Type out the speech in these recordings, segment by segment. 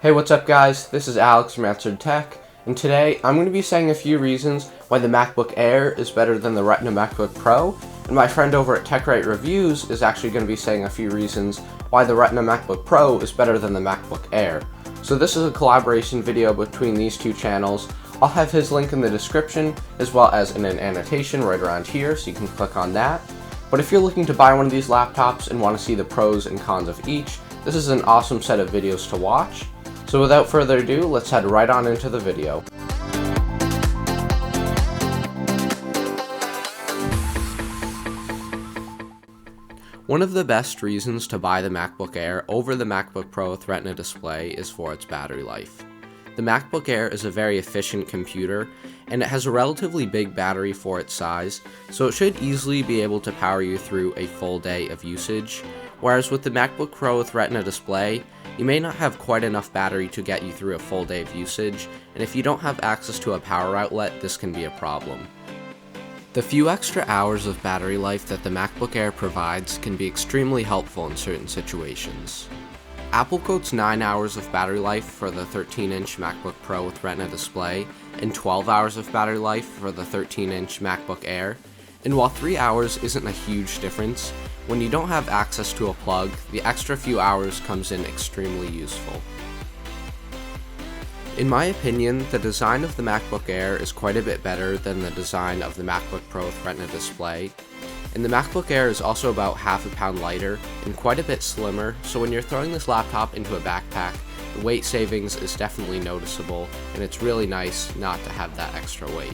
Hey, what's up guys? This is Alex from Answered Tech, and today I'm going to be saying a few reasons why the MacBook Air is better than the Retina MacBook Pro, and my friend over at TechRightReviews is actually going to be saying a few reasons why the Retina MacBook Pro is better than the MacBook Air. So this is a collaboration video between these two channels. I'll have his link in the description, as well as in an annotation right around here, so you can click on that. But if you're looking to buy one of these laptops and want to see the pros and cons of each, this is an awesome set of videos to watch. So without further ado, let's head right on into the video. One of the best reasons to buy the MacBook Air over the MacBook Pro with Retina Display is for its battery life. The MacBook Air is a very efficient computer, and it has a relatively big battery for its size, so it should easily be able to power you through a full day of usage, whereas with the MacBook Pro with Retina Display, you may not have quite enough battery to get you through a full day of usage, and if you don't have access to a power outlet, this can be a problem. The few extra hours of battery life that the MacBook Air provides can be extremely helpful in certain situations. Apple quotes 9 hours of battery life for the 13-inch MacBook Pro with Retina Display, and 12 hours of battery life for the 13-inch MacBook Air, and while 3 hours isn't a huge difference, when you don't have access to a plug, the extra few hours comes in extremely useful. In my opinion, the design of the MacBook Air is quite a bit better than the design of the MacBook Pro with Retina Display, and the MacBook Air is also about half a pound lighter and quite a bit slimmer, so when you're throwing this laptop into a backpack, the weight savings is definitely noticeable, and it's really nice not to have that extra weight.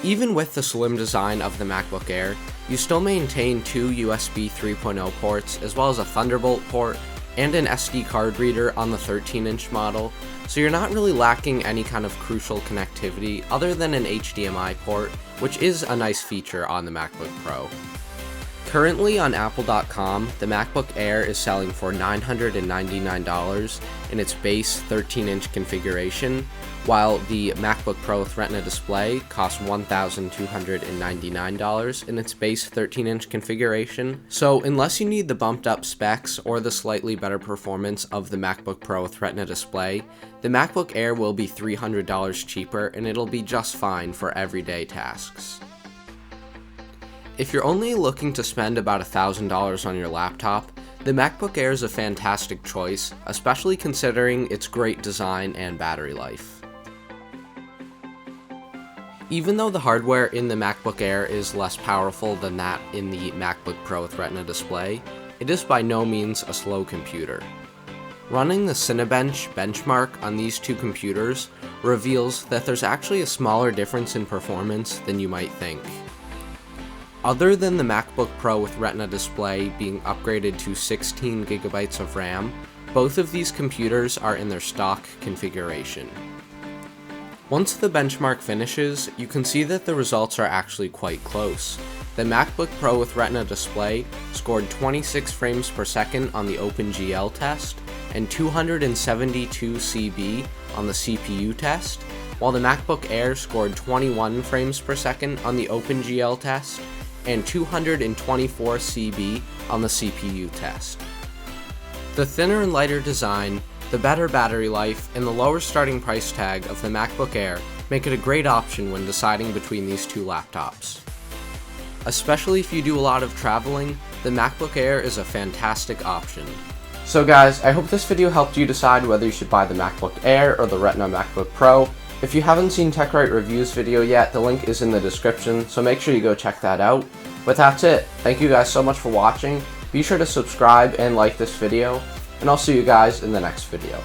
Even with the slim design of the MacBook Air, you still maintain two USB 3.0 ports, as well as a Thunderbolt port, and an SD card reader on the 13-inch model, so you're not really lacking any kind of crucial connectivity other than an HDMI port, which is a nice feature on the MacBook Pro. Currently on Apple.com, the MacBook Air is selling for $999 in its base 13-inch configuration, while the MacBook Pro with Retina Display costs $1,299 in its base 13-inch configuration. So unless you need the bumped up specs or the slightly better performance of the MacBook Pro with Retina Display, the MacBook Air will be $300 cheaper, and it'll be just fine for everyday tasks. If you're only looking to spend about $1,000 on your laptop, the MacBook Air is a fantastic choice, especially considering its great design and battery life. Even though the hardware in the MacBook Air is less powerful than that in the MacBook Pro with Retina Display, it is by no means a slow computer. Running the Cinebench benchmark on these two computers reveals that there's actually a smaller difference in performance than you might think. Other than the MacBook Pro with Retina Display being upgraded to 16 GB of RAM, both of these computers are in their stock configuration. Once the benchmark finishes, you can see that the results are actually quite close. The MacBook Pro with Retina Display scored 26 frames per second on the OpenGL test and 272 CB on the CPU test, while the MacBook Air scored 21 frames per second on the OpenGL test and 224 CB on the CPU test. The thinner and lighter design, the better battery life, and the lower starting price tag of the MacBook Air make it a great option when deciding between these two laptops. Especially if you do a lot of traveling, the MacBook Air is a fantastic option. So guys, I hope this video helped you decide whether you should buy the MacBook Air or the Retina MacBook Pro. If you haven't seen TechRightReviews video yet, the link is in the description, so make sure you go check that out. But that's it. Thank you guys so much for watching. Be sure to subscribe and like this video, and I'll see you guys in the next video.